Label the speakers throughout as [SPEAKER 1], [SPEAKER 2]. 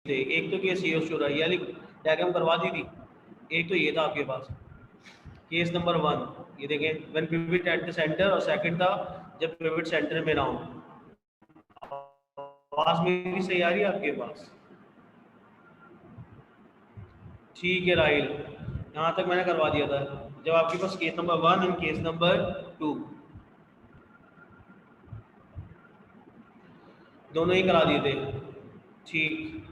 [SPEAKER 1] थे, एक तो केस ये हो रहा है, यानी डायग्राम करवा दी थी। एक तो ये था आपके पास केस नंबर 1, ये देखें when pivot at the centre, और सेकंड था जब पिवट सेंटर में ना हो। आवाज मेरी सही आ रही है आपके पास? ठीक है राहिल, यहाँ तक मैंने करवा दिया था। जब आपके पास case number 1 and case number 2 दोनों ही करा दिए थे। ठीक,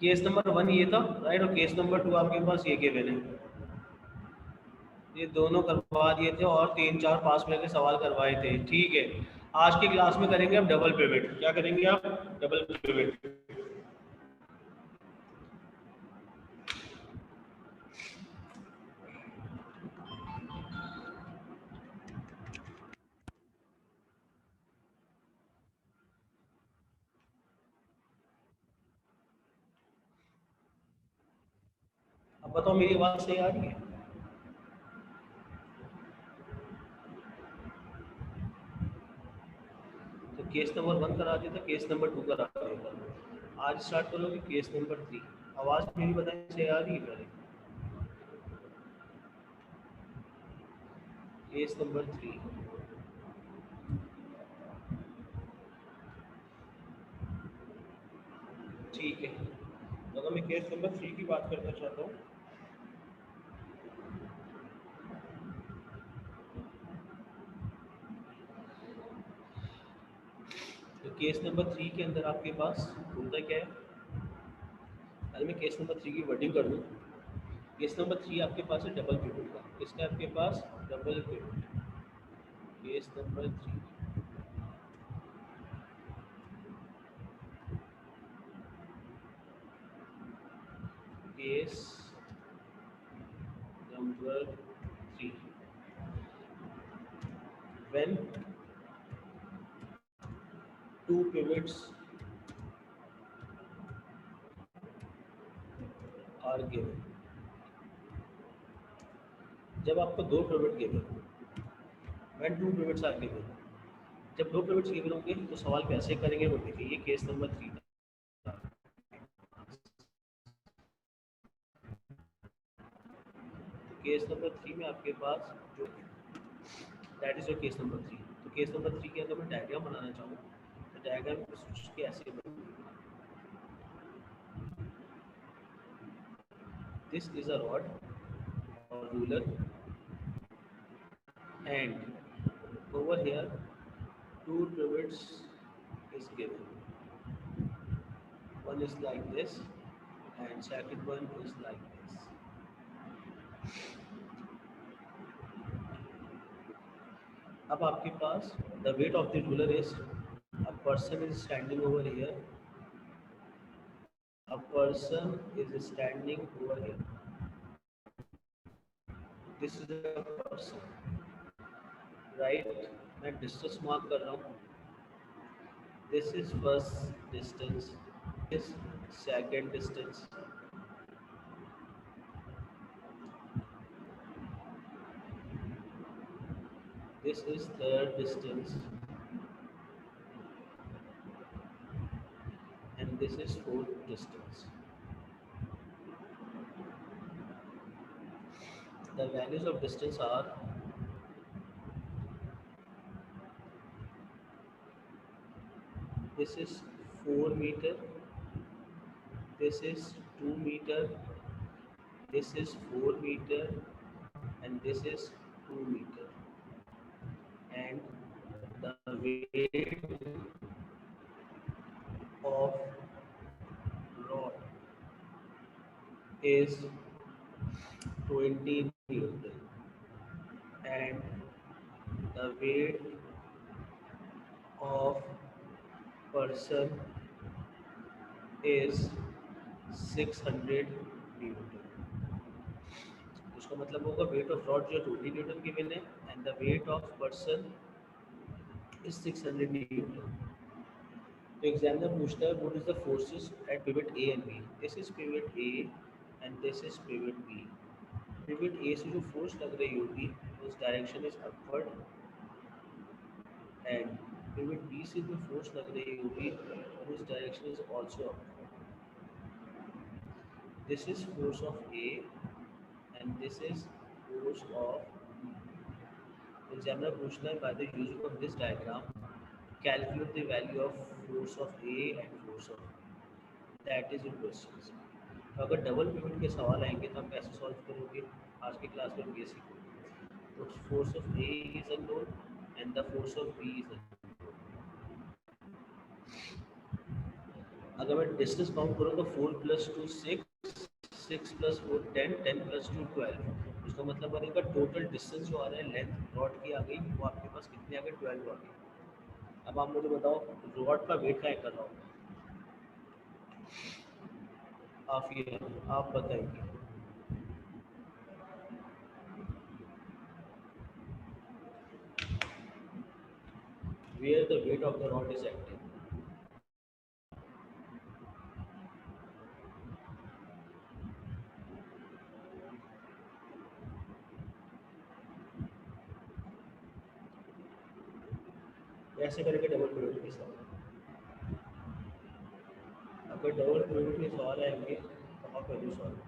[SPEAKER 1] केस नंबर 1 ये था राइट, और केस नंबर 2 आपके पास ये के मैंने ये दोनों करवा दिए थे, और 3-4 पास में के सवाल करवाए थे। ठीक है, आज की क्लास में करेंगे आप डबल पिवट। क्या करेंगे आप? Double pivot. अब बताओ मेरी आवाज सही आ रही है? तो केस नंबर 1 करा दिया था, केस नंबर 2 करा दिया था। आज स्टार्ट करोगे केस नंबर 3। आवाज मेरी बताएं सही आ रही है पहले? Case number 3। ठीक है, तो अगर मैं केस नंबर 3 की बात करना चाहता हूँ, तो केस नंबर 3 के अंदर आपके पास होता क्या है? पहले मैं केस नंबर 3 की वर्डिंग कर दूँ। केस नंबर 3 आपके पास है डबल पिवट का। किसका आपके पास? Double pivot. Case number 3, case number 3, when two pivots are given। जब आपको दो pivot given, when two pivots are given, जब दो पिवट्स गिवन होंगे तो सवाल कैसे करेंगे वो देखिए। ये केस नंबर 3 था। तो केस नंबर 3 में आपके पास जो that is your case number 3। तो केस नंबर 3 के अगर मैं डायग्राम बनाना चाहूँ तो डायग्राम के ऐसे बनेगी। दिस इज अ रॉड और ruler, and over here two pivots is given. One is like this and second one is like this. अब आपके पास the weight of the ruler is, a person is standing over here, a person is standing over here, this is a person, right? मैं distance mark कर रहा हूँ। This is first distance, this is second distance, this is third distance, and this is fourth distance. The values of distance are, this is 4 meter, this is 2 meter, this is 4 meter, and this is 2 meter. And the weight of rod is 20 Newton, and the weight of person is 600 Newton। उसका मतलब होगा wait of rod जो 20 Newton की given है, and the weight of person is 600 newton. तो examiner पूछता है what is the forces at pivot A and B. This is pivot A and this is pivot B. Pivot A से जो force लग रही होगी उस direction is upward, and pivot B से जो फोर्स लग रही होगी उस direction is also up. This is force of A and this is force of B. Examiner पूछना है by the using of this diagram calculate the value of force of A and force of B, that is in questions. तो अगर double pivot के सवाल आएंगे तो हम कैसे सॉल्व करोगे, आज की क्लास में ये सीखोगे। तो force of A is unknown and the force of B is unknown. अगर मैं डिस्टेंस काउंट करूँगा 4 + 2 6, 6 + 4 10, 10 + 2 12, उसका मतलब बनेगा टोटल डिस्टेंस जो आ रहा है लेंथ रॉड की आ गई वो आपके पास कितनी आ गई 12 आ गई। अब आप मुझे बताओ रॉड का वेट क्या कर रहा हूँ आप, ये आप बताएंगे। Where the weight of the rod is acting. ऐसे करके डबल पिवट के सवाल, अगर डबल पिवट के सवाल आएंगे तो आप वैल्यू सॉल्व।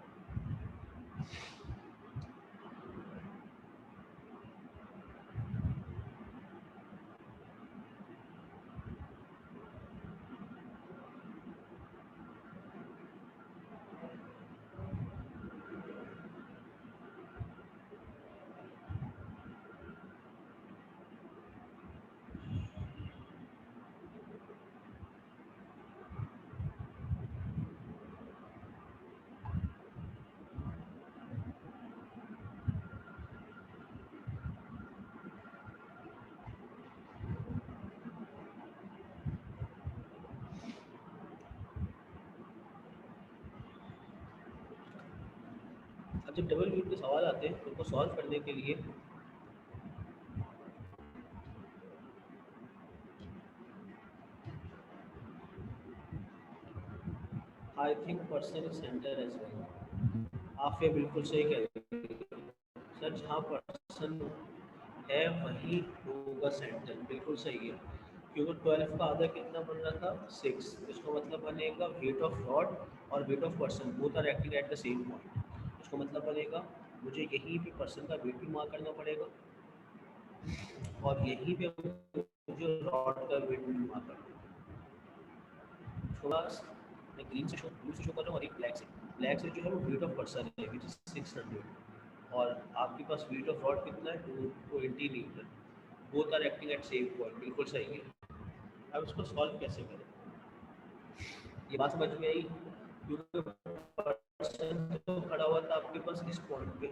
[SPEAKER 1] अब जब डबल पिवट के सवाल आते हैं तो उनको सॉल्व करने के लिए I think person is centre as well. आप ये बिल्कुल सही कह रहे हैं सर, जहाँ पर्सन है वही होगा सेंटर, बिल्कुल सही है। क्योंकि 12 का आधा कितना बन रहा था 6, इसका मतलब बनेगा वेट ऑफ रॉड और weight of person both are acting at the same point. इसका मतलब बनेगा मुझे यहीं पे पर्सन का वेट भी मार्क करना पड़ेगा और यहीं पे मुझे रॉड का वेट भी मार्क करना पड़ेगा। थोड़ा मैं ग्रीन से शो ब्लू से शो कर रहा हूँ और एक ब्लैक से जो है वो वेट ऑफ पर्सन है विच इज 600 और आपके पास वेट ऑफ रॉड कितना है 220 newton. Both are acting at same point, बिल्कुल सही है। अब इसको सॉल्व कैसे करें, ये बात समझ में आई। क्योंकि पर्सन तो खड़ा हुआ था आपके पास इस पॉइंट पे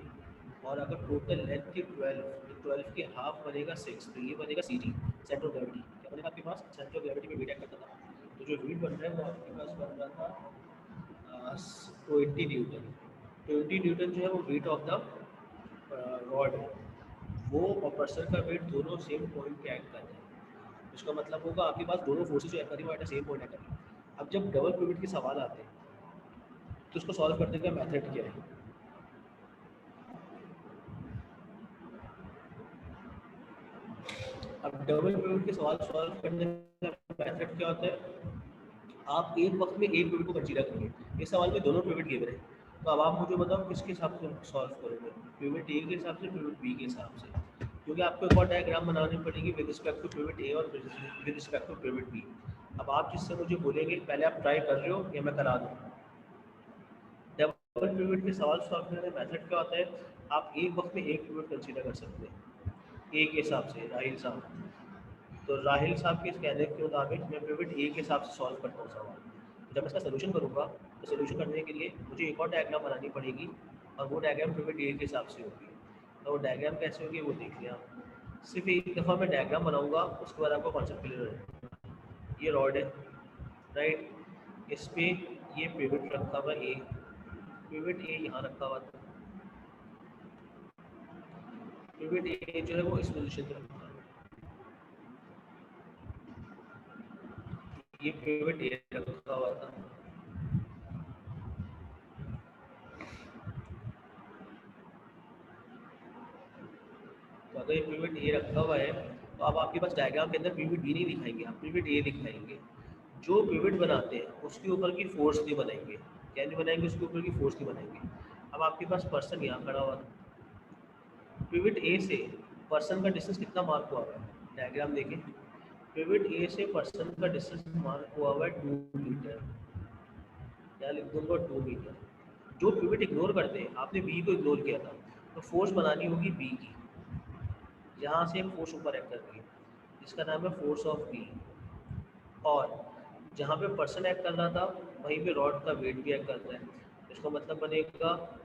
[SPEAKER 1] और अगर टोटल लेंथ की 12 तो 12 के हाफ बनेगा 6, तो ये बनेगा सी जी सेंटर ऑफ ग्रेविटी। क्या बनेगा आपके पास सेंटर ऑफ ग्रेविटी में वेट एक्ट करता था, तो जो वेट बन रहा है वो आपके पास बन रहा था 20 न्यूटन। 20 न्यूटन जो है वो वेट ऑफ द रॉड है, वो और पर्सन का वेट दोनों सेम पॉइंट पे एक्ट कर रहे हैं। इसका मतलब होगा आपके पास दोनों फोर्सेज जो एक्ट कर रही है वो eight the same point act कर रही है। अब जब डबल पिवट के सवाल आते हैं तो उसको सॉल्व करने का मेथड क्या है। अब डबल पिवट के सवाल सॉल्व करने का मेथड क्या होता है, आप एक वक्त में एक पिवट को कंसीडर करेंगे। इस सवाल में दोनों पिवट गिवन है, तो अब आप मुझे बताओ किसके हिसाब से सॉल्व करोगे, पिवट ए के हिसाब से पिवट बी के हिसाब से, क्योंकि आपको एक और डायग्राम बनानी पड़ेगी with respect to pivot A और with respect to pivot B. अब आप जिससे मुझे बोलेंगे पहले आप ट्राई कर रहे हो या मैं करा दूँ। डबल पिवट के सवाल सॉल्व करने का मेथड क्या होता है, आप एक वक्त में एक पिवट कंसीडर कर सकते हैं ए के हिसाब से। राहिल साहब, तो राहिल साहब के कहने के मुताबिक मैं पिवट ए के हिसाब से सॉल्व करता हूँ सवाल। जब मैं इसका सोल्यूशन करूँगा तो सोल्यूशन करने के लिए मुझे एक और डायग्राम बनानी पड़ेगी और वो डायग्राम पिवट ए के हिसाब से होगी। तो वो डायग्राम कैसे होगी वो देख लिया आप। सिर्फ एक दफ़ा मैं डायग्राम बनाऊँगा उसके बाद आपको कॉन्सेप्ट क्लियर हो जाएगा। ये रॉड है राइट, इस पर ये पिवट रखा हुआ ए, पिवट ए यहाँ रखा हुआ था, पिवट ए जो है वो इस पोजीशन पे रखा हुआ है, ये पिवट ए रखा हुआ था। तो अगर ये पिवट ए रखा हुआ है तो अब आपके पास डायग्राम के अंदर पिवट बी नहीं दिखाएंगे, आप पिवट ए दिखाएंगे। जो पिवट बनाते हैं उसके ऊपर की फोर्स नहीं बनाएंगे, क्या नहीं बनाएंगे, उसके ऊपर की फोर्स नहीं बनाएंगे। अब आपके पास पर्सन यहाँ खड़ा हुआ था, पिवट ए से पर्सन का डिस्टेंस कितना मार्क हुआ है, डायग्राम देखें। पिवट ए से पर्सन का डिस्टेंस मार्क हुआ है 2 मीटर, क्या लिख दूंगा 2 मीटर। जो पिवट इग्नोर करते हैं, आपने बी को इग्नोर किया था, तो फोर्स बनानी होगी बी की, यहाँ से एक फोर्स ऊपर एक्ट कर रही है जिसका नाम है फोर्स ऑफ बी। और जहाँ पे पर्सन एक्ट कर रहा था वहीं पे रॉड का वेट भी एक्ट कर रहा है। इसका मतलब बनेगा,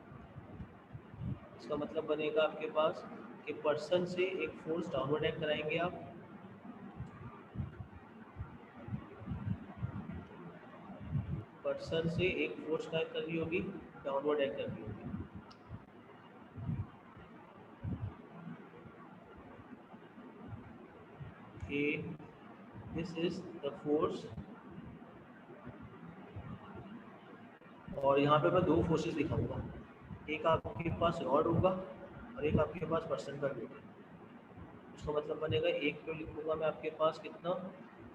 [SPEAKER 1] इसका मतलब बनेगा आपके पास कि पर्सन से एक फोर्स डाउनवर्ड एक्ट कराएंगे आप, पर्सन से एक फोर्स क्या कर रही होगी, डाउनवर्ड एक्ट कर रही होगी। दिस इज द फोर्स, और यहाँ पे मैं 2 फोर्सेस दिखाऊंगा, एक आपके पास रॉड होगा और एक आपके पास पर्सन का वेट है। उसका मतलब बनेगा एक पे लिखूंगा मैं आपके पास कितना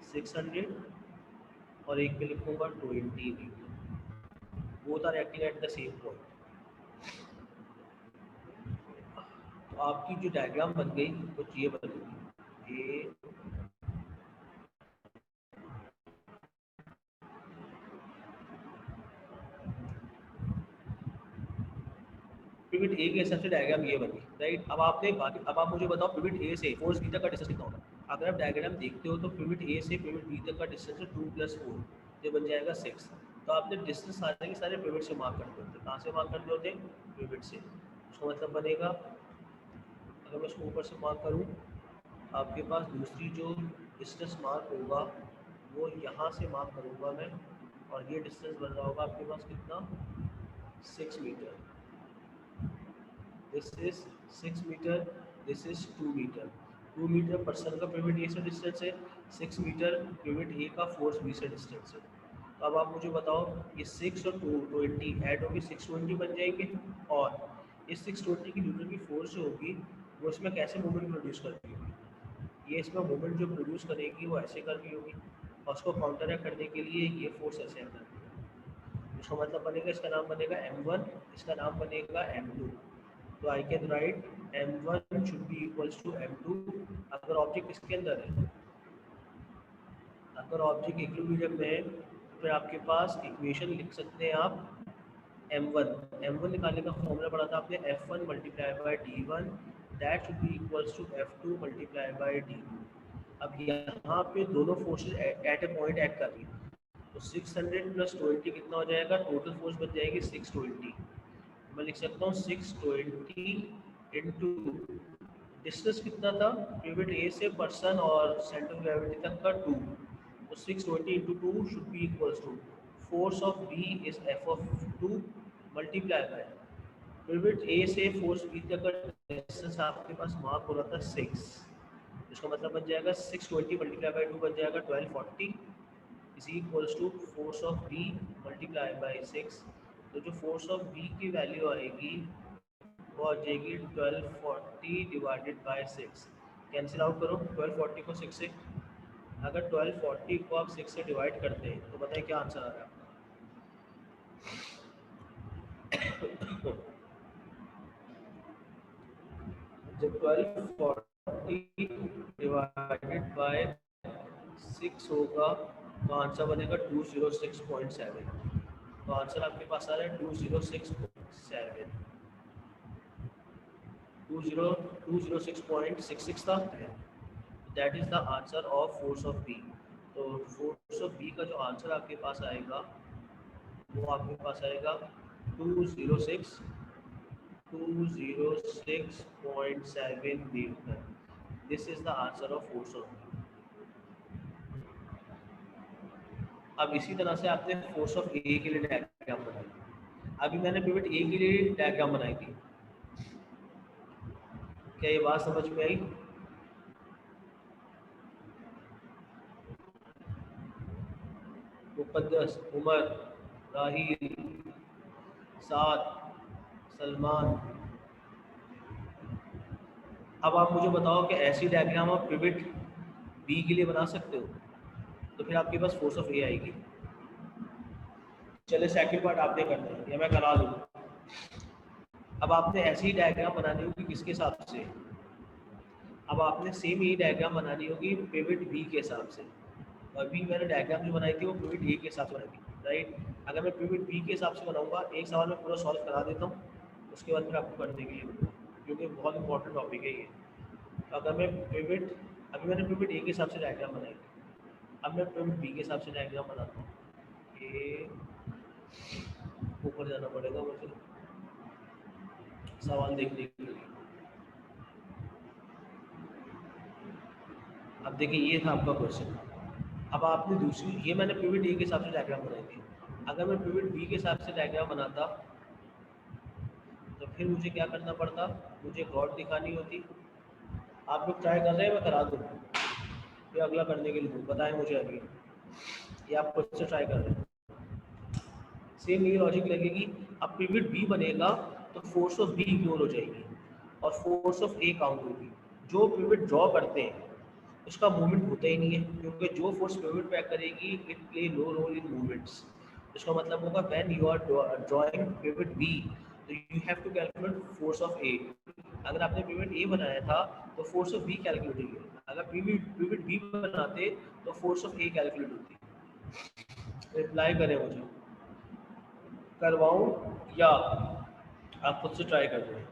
[SPEAKER 1] 600 और एक पे लिखूंगा 20 both are acting at the same point. तो आपकी जो डायग्राम बन गई वो ये बनेगी, ये पिवट ए के हिसाब से डायग्राम ये बनी, राइट। अब आपने बाकी, अब आप मुझे बताओ पिवट ए से फोर्स बी तक का डिस्टेंस कितना होगा। अगर आप डायग्राम देखते हो तो पिवट ए से पिवट बी तक का डिस्टेंस है 2 + 4, ये बन जाएगा 6। तो आपने डिस्टेंस सारे के सारे पिवट से मार्क करते होते, कहाँ से मार्क करते होते, पिवट से। उसका मतलब बनेगा, अगर मैं इसको ऊपर से मार्क करूँ, आपके पास दूसरी जो डिस्टेंस मार्क होगा वो यहाँ से मार्क करूँगा मैं, और ये डिस्टेंस बन रहा होगा आपके पास कितना 6 metre. This is 6 metre, this is 2 metre. 2 metre person का पिवट ए से डिस्टेंस है, 6 मीटर पिवट ए का फोर्स बी से डिस्टेंस है। तो अब आप मुझे बताओ, ये 6 और 220 ऐड होगी 620 बन जाएंगे, और इस 620 की न्यूटन की फोर्स जो होगी वो इसमें कैसे मोमेंट प्रोड्यूस करती होगी, ये इसमें मोमेंट जो प्रोड्यूस करेगी वो ऐसे कर रही होगी, और उसको काउंटर करने के लिए ये फोर्स ऐसे कर रही होगी। उसका मतलब बनेगा, इसका नाम बनेगा m1, इसका नाम बनेगा m2। तो I can write m1 should be equals to m2। अगर ऑब्जेक्ट इसके अंदर है, अगर ऑब्जेक्ट इक्विलिब्रियम में है, तो फिर आपके पास इक्वेशन लिख सकते हैं आप m1 निकालने का फॉर्मूला पढ़ा था आपने, f1 × d1 that should be equals to f2 × d2। अब यहाँ पे दोनों forces at A point act कर रही है, तो 600 + 20 कितना हो जाएगा, टोटल फोर्स बन जाएगी 620। मैं लिख सकता हूँ 620 इंटू डिस्टेंस कितना था पिवट ए से पर्सन और सेंटर ऑफ ग्रेविटी तक का 2, तो 620 into 2 should be equals to force of B is F of 2 multiply by pivot A से फोर्स बी तक का डिस्टेंस आपके पास मार्क हो रहा था 6। इसका मतलब बन जाएगा 620 × 2 बन जाएगा 1240 is equals to force of B multiply by 6। तो जो फोर्स ऑफ बी की वैल्यू आएगी वो आ जाएगी 1240 डिवाइडेड बाय 6। कैंसिल आउट करो 1240 को 6 से, अगर 1240 को आप 6 से डिवाइड करते हैं तो बताइए क्या आंसर आ रहा है आपका। जब 1240 डिवाइडेड बाय 6 होगा तो आंसर बनेगा 206.7। तो आंसर आपके पास आ रहा है 206.7, 206.66 था। That is the answer of force of B. तो फोर्स ऑफ बी का जो आंसर आपके पास आएगा वो आपके पास आएगा 206.7 newton. This is the answer of force of B. अब इसी तरह से आपने फोर्स ऑफ ए के लिए डायग्राम बनाई, अभी मैंने पिवट ए के लिए डायग्राम बनाई थी, क्या ये बात समझ में आई। मुक़द्दस, उमर, राहिल, साद, सलमान, अब आप मुझे बताओ कि ऐसी डायग्राम आप पिवट बी के लिए बना सकते हो, तो फिर आपके पास फोर्स ऑफ ए आएगी। चले सेकंड पार्ट आपने करना है या मैं करा लूँ। अब आपने ऐसी ही डायग्राम बनानी होगी किसके हिसाब से, अब आपने सेम यही डायग्राम बनानी होगी पिवट बी के हिसाब से। अभी मैंने डायग्राम जो बनाई थी वो पिवट ए के हिसाब से बनाई थी, राइट। अगर मैं पिवट बी के हिसाब से बनाऊंगा, एक सवाल मैं पूरा सॉल्व करा देता हूँ, उसके बाद फिर आपको करने के लिए दूंगा, क्योंकि बहुत इंपॉर्टेंट टॉपिक है ये। तो अगर मैं पिवट, अभी मैंने पिवट ए के हिसाब से डायग्राम बनाई थी, अब मैं पिवट बी के हिसाब से डायग्राम बनाता हूँ। ये ऊपर जाना पड़ेगा मुझे सवाल देखने के लिए। अब देखिए ये था आपका क्वेश्चन। अब आपने दूसरी, ये मैंने पिवट ए के हिसाब से डायग्राम बनाई थी। अगर मैं पिवट बी के हिसाब से डायग्राम बनाता तो फिर मुझे क्या करना पड़ता, मुझे गॉड दिखानी होती। आप लोग ट्राई कर रहे हैं, मैं करा दूँ फिर अगला करने के लिए दूँ, बताएं मुझे अभी, ये आप खुद से ट्राई कर रहे हैं। सेम ये लॉजिक लगेगी। अब पिवट बी बनेगा तो फोर्स ऑफ बी इग्नोर हो जाएगी और फोर्स ऑफ ए काउंट होगी। जो पिवट ड्रॉ करते हैं उसका मूवमेंट होता ही नहीं है, क्योंकि जो फोर्स पिवट पे करेगी it play no role in movements. इसका मतलब होगा when you are drawing pivot B तो you have to calculate force of A. अगर आपने पिवट ए बनाया था तो फोर्स ऑफ बी कैलकुलेट होगी, अगर पिवट बी बनाते तो फोर्स ऑफ ए कैलकुलेट होती। रिप्लाई करें मुझे, करवाऊं या आप खुद से ट्राई कर रहे हैं।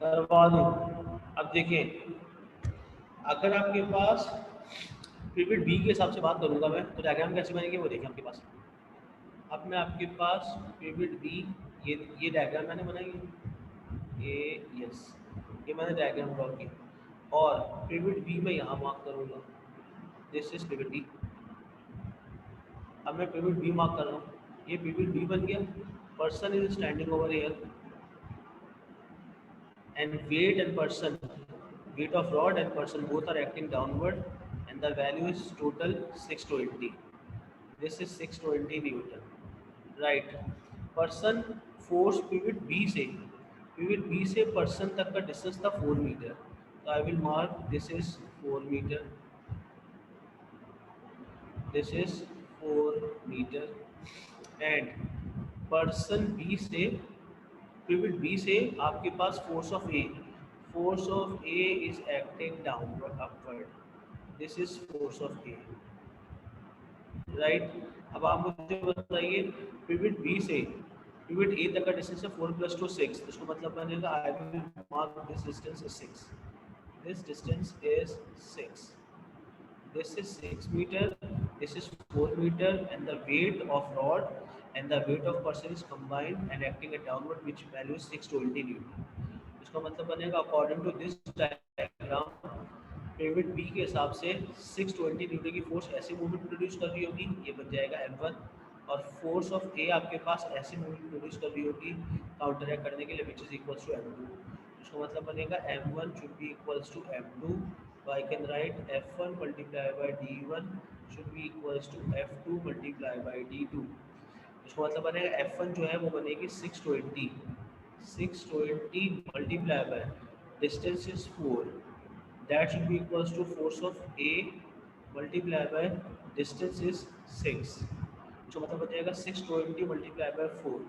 [SPEAKER 1] करवा दूं। अब देखिए, अगर आपके पास पिवट बी के हिसाब से बात करूंगा मैं, तो डायग्राम कैसे बनेंगे वो देखिए आपके पास। अब मैं आपके पास पिवट बी, ये डायग्राम मैंने बनाई है, ये यस, ये मैंने डायग्राम ड्रॉ की और पिवट बी मैं यहाँ मार्क करूँगा, दिस इज पिवट बी। अब मैं पिवट बी मार्क कर रहा हूँ, ये पिवट बी बन गया। Person is standing over here and weight and person, weight of rod and person both are acting downward and the value is total 620. This is 620 Newton, right? person force pivot B से person तक का distance था 4 metre, तो I will mark this is 4 metre, this is 4 metre and person B से, pivot B से आपके पास force of A is acting downward upward, this is force of A, right. अब आप मुझे बताइए पिवट बी से पिवट ए तक का डिस्टेंस है 4 + 2 6, इसको मतलब बनेगा I will mark this distance is 6, this distance is 6, this is 6 meter, this is 4 meter and the weight of rod and the weight of person is combined and acting at downward which value is 620 Newton। इसका मतलब बनेगा according to this diagram pivot B के हिसाब से 620 Newton की force ऐसी movement produce कर रही होगी, ये बन जाएगा m1, और फोर्स ऑफ ए आपके पास ऐसी मूवमेंट प्रोड्यूस कर रही होगी काउंटर एक्ट करने के लिए which is equals to m2। इसका मतलब बनेगा m1 should be equals to m2, so I can write f1 multiplied by d1 should be equals to f2 multiplied by d2। इसका मतलब बनेगा f1 जो है वो बनेगी 620 multiplied by distance is 4, that should be equals to force of A multiply by distance is 6, जो मतलब हो जाएगा 620 मल्टीप्लाई बाय 4।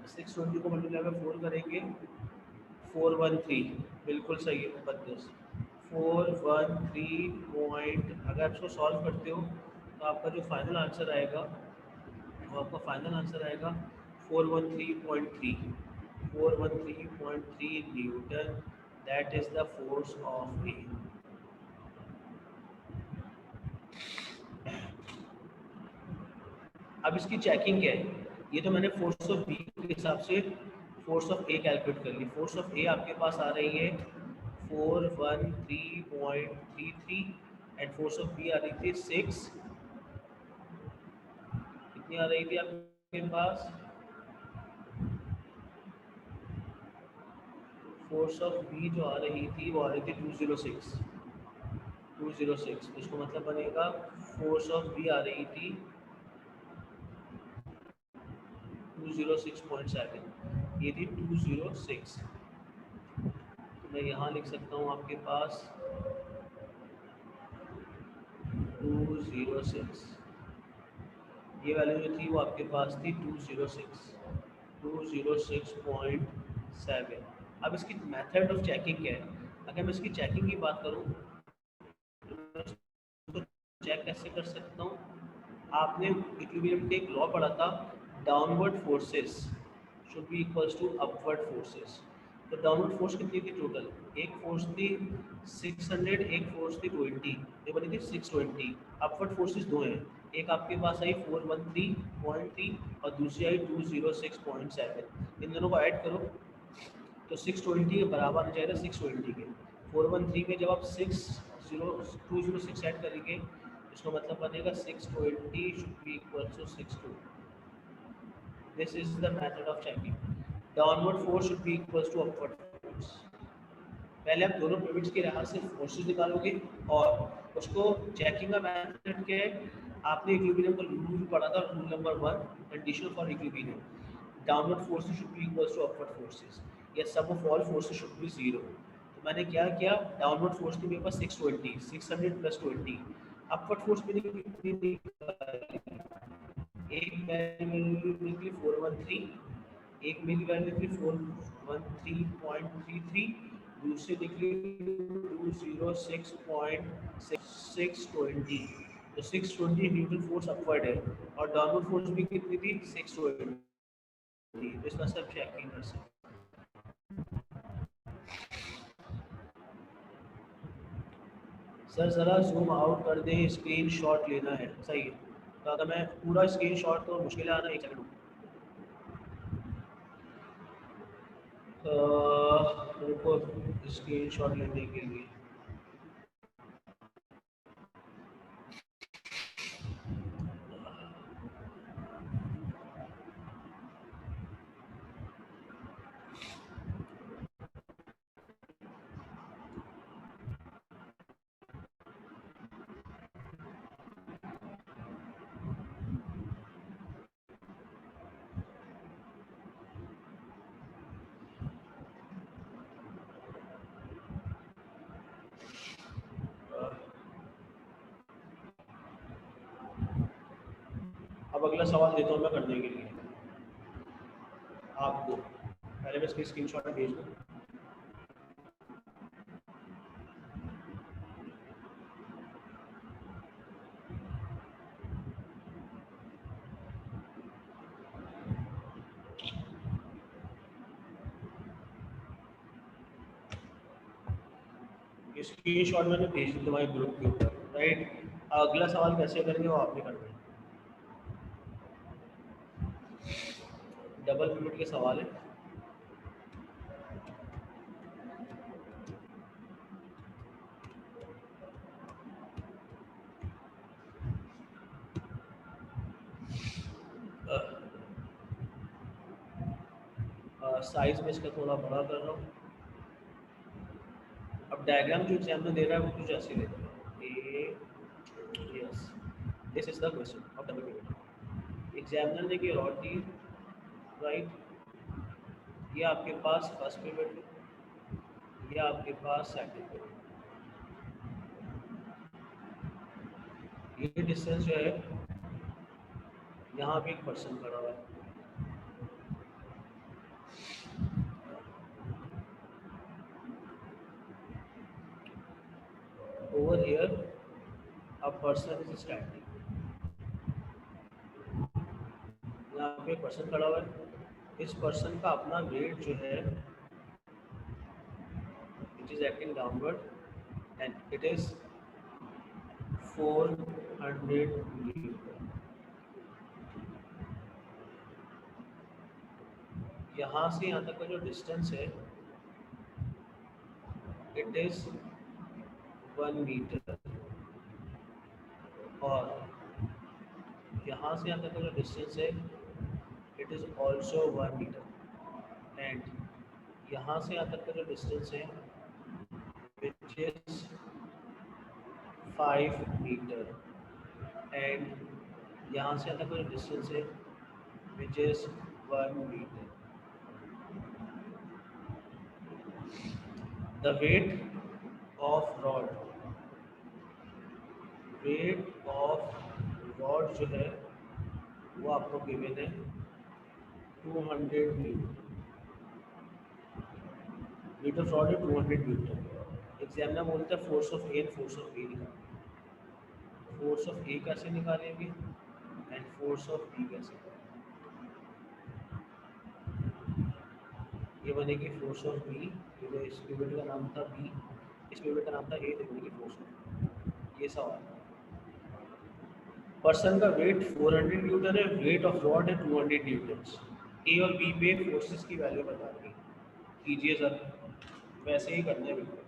[SPEAKER 1] 620 को मल्टीप्लाई बाय 4 करेंगे 413, बिल्कुल सही है 32। 413 पॉइंट, अगर आप इसको सॉल्व करते हो तो आपका जो फाइनल आंसर आएगा वो आपका फाइनल आंसर आएगा 413.3, 413.3 newton, that is the force of A. अब इसकी चेकिंग क्या है, ये तो मैंने फोर्स ऑफ बी के हिसाब से फोर्स ऑफ ए कैलकुलेट कर ली। फोर्स ऑफ ए आपके पास आ रही है 413.33 एंड फोर्स ऑफ बी आ रही थी 6, कितनी आ रही थी आपके पास, फोर्स ऑफ बी जो आ रही थी वो आ रही थी 206, 206। इसको मतलब बनेगा फोर्स ऑफ बी आ रही थी 206.7, ये थी 206। तो मैं यहाँ लिख सकता हूँ आपके पास 206, ये वैल्यू जो थी वो आपके पास थी 206, 206.7। अब इसकी मेथड ऑफ चेकिंग क्या है, अगर मैं इसकी चेकिंग की बात करूँ तो चेक कैसे कर सकता हूँ, आपने इक्विलिब्रियम के एक लॉ पढ़ा था, downward forces should be equals to upward forces. तो डाउनवर्ड फोर्स कितनी थी टोटल, एक फोर्स थी 600, एक फोर्स थी 20, ये बनी थी 620। अपवर्ड फोर्सेस दो हैं, एक आपके पास आई 413.3 और दूसरी आई 206.7। इन दोनों को ऐड करो तो 620 के बराबर आ जाएगा 620 के। 413 में जब आप 206 ऐड करेंगे इसका मतलब बनेगा 620 should be equal to 62। This is the method of checking, downward force should be equal to upward force. पहले आप दोनों पिवट्स के लिहाज से फोर्सेस निकालोगे और उसको चेकिंग का मेथड क्या है, आपने इक्विलिब्रियम का रूल पढ़ा था, rule number 1, condition for equilibrium, downward forces should be equal to upward forces, या sum of all forces should be 0। तो मैंने क्या किया, डाउनवर्ड फोर्स थी मेरे पास 620, 600 प्लस 20, अपवर्ड फोर्स मैंने कितनी निकाली, एक वैल्यू निकली 413, एक मेरी वैल्यू निकली 413.33, दूसरी निकली 206.620। तो 620 न्यूटन फोर्स अपवर्ड है और डाउनवर्ड फोर्स भी कितनी थी 620। इसका सब चेकिंग कर सकते। सर ज़रा जूम आउट कर दें, स्क्रीन शॉट लेना है, सही है। तो अगर मैं पूरा स्क्रीन शॉट तो मुश्किल आ रहा है, एक सेकंड रुको, स्क्रीन शॉट लेने के लिए अब अगला सवाल देता हूँ मैं करने के लिए आपको, पहले मैं इसकी स्क्रीन शॉट भेज दूँ। स्क्रीन शॉट मैंने भेज दी तुम्हारे ग्रुप के ऊपर, राइट। अगला सवाल कैसे करेंगे वो आपने करना है, डबल मिनट के सवाल है। साइज में इसका थोड़ा बड़ा कर रहा हूँ। अब डायग्राम जो एग्जामिनर दे रहा है वो कुछ ऐसे दे रहा है, yes, this is the question of double minute. Examiner ने की रॉड दी, राइट, ये आपके पास फर्स्ट पिवट है, ये आपके पास सेकंड पिवट। ये डिस्टेंस जो है, यहाँ पे एक पर्सन खड़ा हुआ है, over here a person is standing, यहाँ पे एक पर्सन खड़ा हुआ है, इस पर्सन का अपना वेट जो है which is acting downward and it is 400 Newton. यहाँ से यहाँ तक का जो डिस्टेंस है इट इज 1 मीटर, और यहाँ से यहाँ तक का जो डिस्टेंस है it is also 1 metre, and यहाँ से यहाँ तक का जो डिस्टेंस है विच इज 5 मीटर, एंड यहाँ से यहाँ तक का जो डिस्टेंस है which is 1 metre. The weight of rod, weight of rod जो है वो आपको गिवन है 200 न्यूटन, वेट ऑफ रॉड है 200 न्यूटन। एग्जामिनर बोलता है force of A and force of B निकालें, फोर्स ऑफ ए कैसे निकालेंगे एंड फोर्स ऑफ बी कैसे निकालेंगे। ये बनेगी फोर्स ऑफ बी, जो इस पिवट का नाम था बी, इस पिवट का नाम था ए, तो बनेगी फोर्स ऑफ, ये सवाल है। पर्सन का वेट 400 न्यूटन है, वेट ऑफ रॉड है 200 न्यूटन। ए और बी पे फोर्सेस की वैल्यू बता दी, कीजिए सर, वैसे ही करना है बिल्कुल।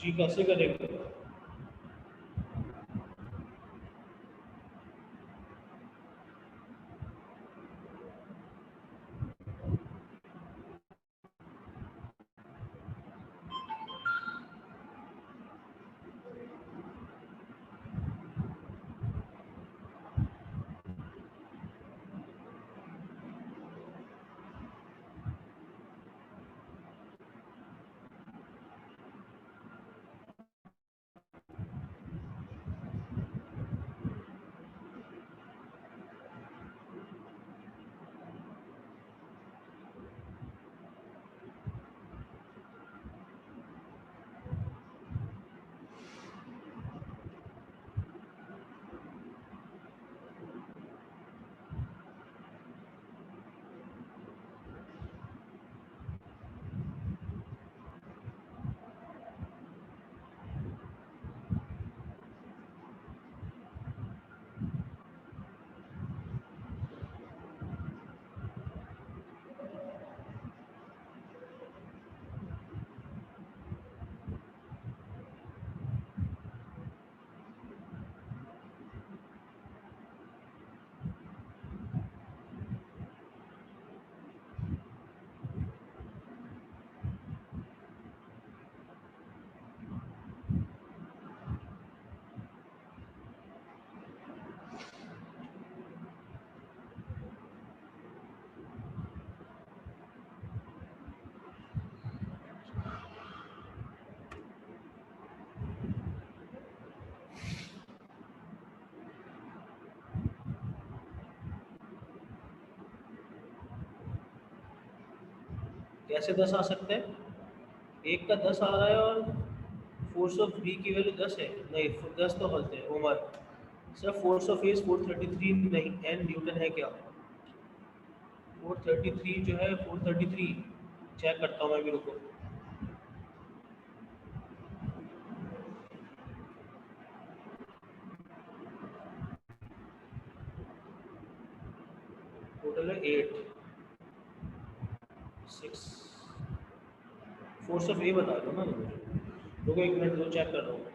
[SPEAKER 1] जी कैसे करेंगे? कैसे 10 आ सकता है? एक का 10 आ रहा है और फोर्स ऑफ बी की वैल्यू 10 है। नहीं, 10 तो गलत है उमर। सर फोर्स ऑफ ए 433 नहीं, एन न्यूटन है क्या? 433 जो है 433, चेक करता हूँ मैं भी, रुको। टोटल है 8 6। फोर्स ऑफ ए बता दो ना मुझे, रुको 1 मिनट दो, चेक कर रहा हूँ।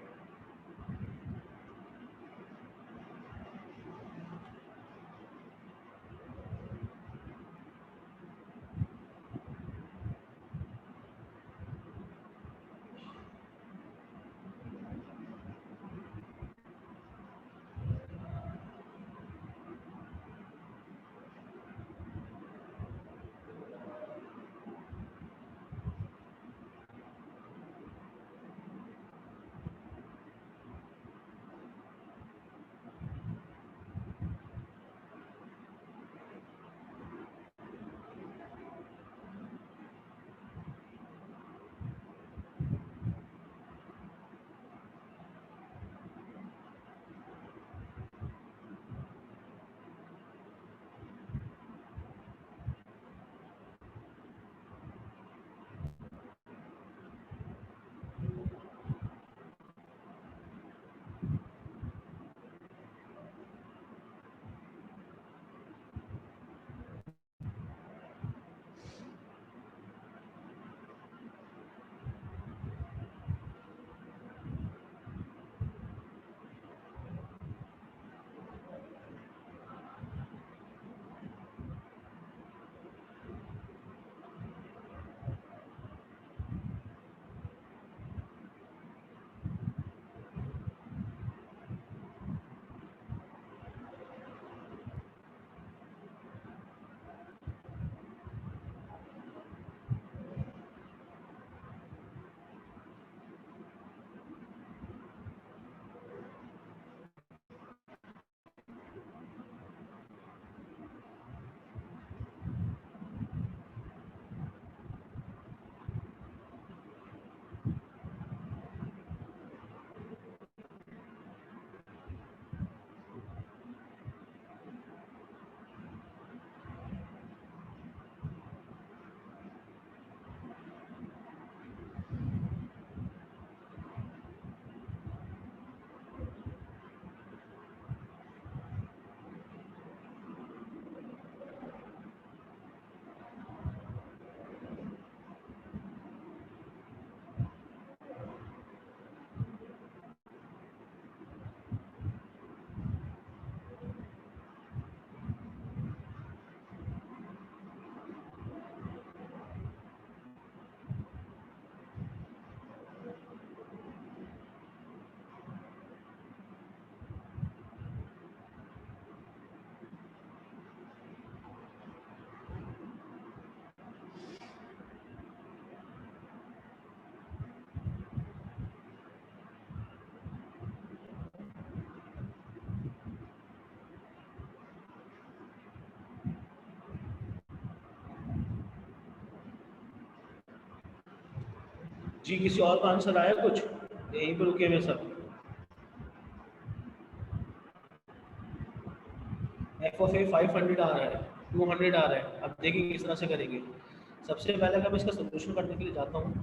[SPEAKER 1] जी किसी और का आंसर आया कुछ? यहीं पर रुके हुए सब? एफ ऑफ ए 500 आ रहा है, 200 आ रहा है। अब देखिए किस तरह से करेंगे। सबसे पहले अगर मैं इसका सोल्यूशन करने के लिए जाता हूँ,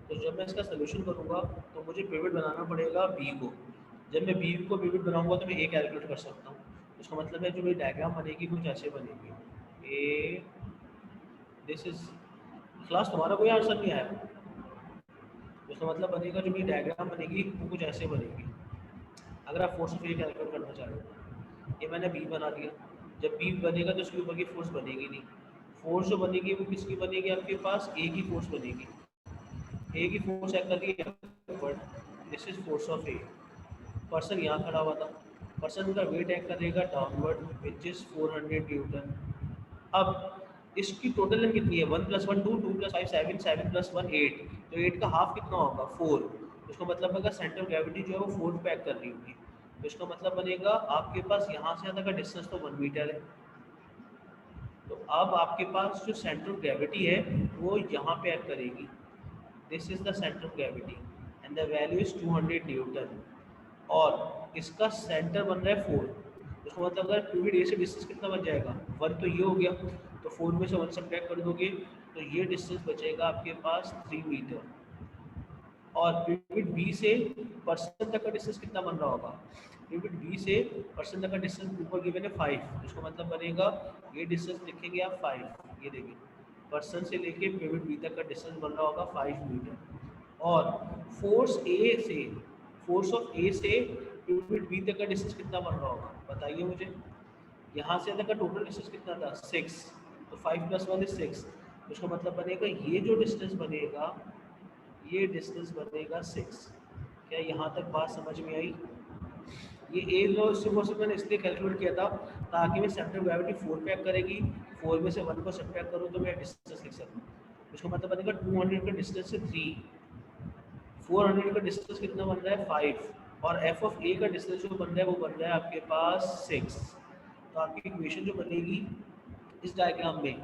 [SPEAKER 1] तो जब मैं इसका सोल्यूशन करूँगा तो मुझे पिवट बनाना पड़ेगा बी को। जब मैं बी को पिवट बनाऊँगा तो मैं ए कैलकुलेट कर सकता हूँ। उसका मतलब है जो मेरी डायग्राम बनेगी कुछ ऐसे बनेगी। ए दिस इज क्लास, तुम्हारा कोई आंसर नहीं आया? उसका मतलब बनेगा जो मेरी डायग्राम बनेगी वो कुछ ऐसे बनेगी, अगर आप फोर्स ऑफ ए कैलकुलेट करना चाह रहे हो। ये मैंने बी बना दिया। जब बी बनेगा तो उसके ऊपर की फोर्स बनेगी नहीं। फोर्स जो बनेगी वो किसकी बनेगी? आपके पास ए की फोर्स बनेगी। ए की फोर्स एक्ट कर रही है but this is force of A. Person यहाँ खड़ा हुआ था, पर्सन का वेट एक्ट करेगा डाउनवर्ड विच इज 400 न्यूटन। अब इसकी टोटल लेंथ कितनी है? 1 + 1 2, 2 + 5 7, 7 + 1 8। तो 8 का हाफ कितना होगा? 4। इसका मतलब अगर सेंटर ऑफ ग्रेविटी जो है वो 4 पे एक्ट कर रही होगी, तो इसका मतलब बनेगा आपके पास यहाँ से यहाँ तक का डिस्टेंस तो 1 मीटर है। तो अब आपके पास जो सेंटर ऑफ ग्रेविटी है वो यहाँ पे एक्ट करेगी। This is the centre of gravity and the value is 200 Newton और इसका सेंटर बन रहा है 4। उसका मतलब अगर पीवी ए से डिस्टेंस कितना बन जाएगा 1, तो ये हो गया, तो 4 में से 1 सब्ट्रैक्ट कर दोगे तो ये डिस्टेंस बचेगा आपके पास 3 मीटर। और पिवट बी से पर्सन तक का डिस्टेंस कितना बन रहा होगा, पिवट बी से पर्सन तक का डिस्टेंस ऊपर गिवन है 5, इसका मतलब बनेगा ये डिस्टेंस लिखेंगे आप 5, ये देखिए पर्सन से लेके पिवट बी तक का डिस्टेंस बन रहा होगा 5 मीटर। और फोर्स ऑफ ए से पिवट बी तक का डिस्टेंस कितना बन रहा होगा बताइए मुझे। यहाँ से तक का टोटल डिस्टेंस कितना था 6, तो 5 + 1 = 6, उसका मतलब बनेगा ये जो डिस्टेंस बनेगा ये डिस्टेंस बनेगा 6। क्या यहाँ तक बात समझ में आई? ये ए लो सिर्फ मैंने इसलिए कैलकुलेट किया था ताकि मैं सेंटर ऑफ ग्रेविटी 4 पे एक्ट करेगी, 4 में से 1 को सब्ट्रैक्ट करूँ तो मैं डिस्टेंस लिख सकूँ। इसका मतलब बनेगा 200 का डिस्टेंस से 3, 400 का डिस्टेंस कितना बन रहा है 5, और एफ ऑफ ए का डिस्टेंस जो बन रहा है वो बन रहा है आपके पास 6। तो आपकी इक्वेशन जो बनेगी इस डायग्राम में,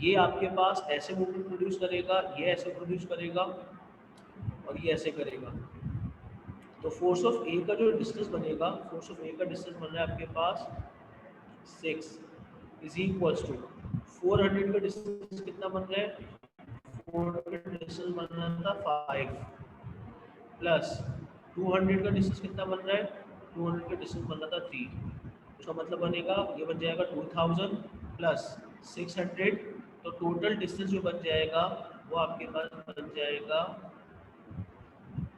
[SPEAKER 1] ये आपके पास ऐसे मूवमेंट प्रोड्यूस करेगा, ये ऐसे प्रोड्यूस करेगा और ये ऐसे करेगा। तो फोर्स ऑफ ए का जो डिस्टेंस बनेगा, फोर्स ऑफ ए का डिस्टेंस बन रहा है आपके पास 6 इज इक्वल्स टू 400 का डिस्टेंस कितना बन रहा है, 400 का डिस्टेंस बन रहा था 5 प्लस 200 का डिस्टेंस कितना बन रहा है, 200 का डिस्टेंस बन रहा था 3। उसका मतलब बनेगा ये बन जाएगा 2000 प्लस 600, तो टोटल डिस्टेंस जो बन जाएगा वो आपके पास बन जाएगा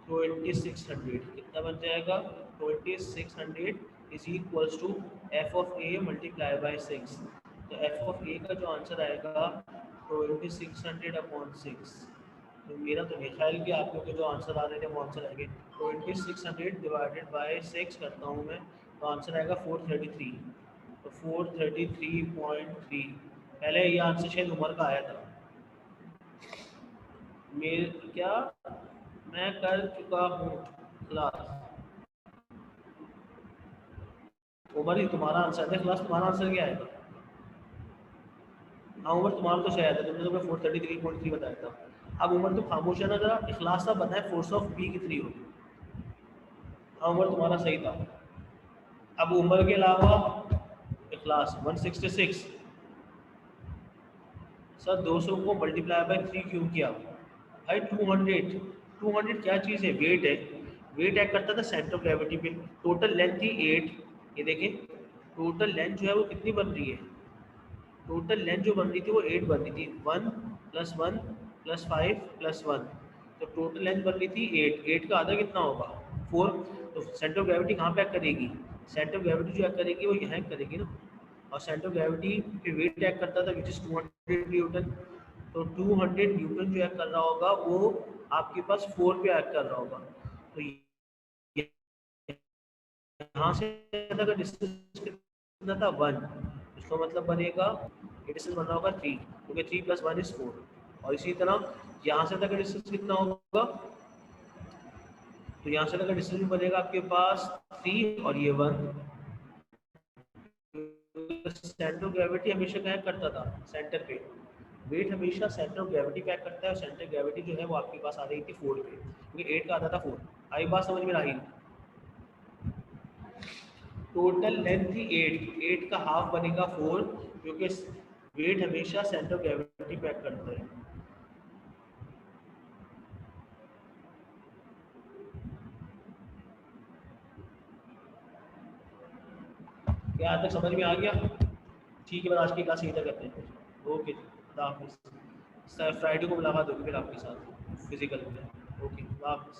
[SPEAKER 1] 2600। कितना बन जाएगा 2600 is equals to F of A multiply by 6। तो एफ ऑफ ए का जो आंसर आएगा 2600/6। तो मेरा तो नहीं ख्याल कि आप लोग के जो आंसर आ रहे थे वो आंसर आएंगे। 2600 डिवाइडेड बाय 6 करता हूँ मैं, तो आंसर आएगा 433। तो 433.3, पहले ये आंसर शायद उमर का आया था मेरे, क्या मैं कर चुका हूँ क्लास। उमर ही तुम्हारा आंसर है क्लास, तुम्हारा आंसर क्या आया था? हाँ उमर तुम्हारा तो शायद है, तुमने तो मैं 433.3 बताया था। अब उमर तो खामोश है ना जरा, इखलास साहब बताए फोर्स ऑफ बी कितनी होगी। हाँ उमर तुम्हारा सही था। अब उमर के अलावा इखलास 166 सर 200 को मल्टीप्लाई बाय 3 क्यों किया भाई? 200 क्या चीज़ है, वेट है। वेट एक्ट करता था सेंटर ऑफ ग्रेविटी पे। टोटल लेंथ थी 8, ये देखें टोटल लेंथ जो है वो कितनी बन रही है, टोटल लेंथ जो बन रही थी वो 8 बन रही थी, 1 + 1 + 5 + 1, तो टोटल लेंथ बन रही थी 8। 8 का आधा कितना होगा 4। तो सेंटर ऑफ ग्रेविटी कहाँ पे एक्ट करेगी, सेंटर ऑफ ग्रेविटी जो एक्ट करेगी वो यहाँ एक्ट करेगी ना, और सेंटर ऑफ ग्रेविटी पे वेट एक्ट करता था विच इज 200 न्यूटन। तो 200 न्यूटन जो एक्ट कर रहा होगा वो आपके पास 4 पे एक्ट कर रहा होगा। तो यहाँ से अगर डिस्टेंस कितना था 1, इसका मतलब बनेगा ये डिस्टेंस बन रहा होगा 3, क्योंकि 3 + 1 = 4। और इसी तरह यहाँ से तक का डिस्टेंस कितना होगा, तो यहाँ से तक का डिस्टेंस भी बनेगा आपके पास 3 और ये 1। सेंटर ऑफ ग्रेविटी हमेशा क्या करता था, सेंटर पे। वेट हमेशा सेंटर ऑफ ग्रेविटी पे करता है, और सेंटर ग्रेविटी जो है वो आपके पास आ रही थी 4 पे, क्योंकि 8 का आधा था 4। आई बात समझ में आ रही? टोटल लेंथ थी 8 का हाफ बनेगा 4, क्योंकि वेट हमेशा सेंटर ऑफ ग्रेविटी पे करता है। क्या आज तक समझ में आ गया? ठीक है, बस आज की क्लास यहीं तक करते हैं। ओके, खुदा हाफिज़। सर फ्राइडे को मुलाकात होगी फिर आपके साथ फिजिकल में। ओके, खुदा हाफिज़।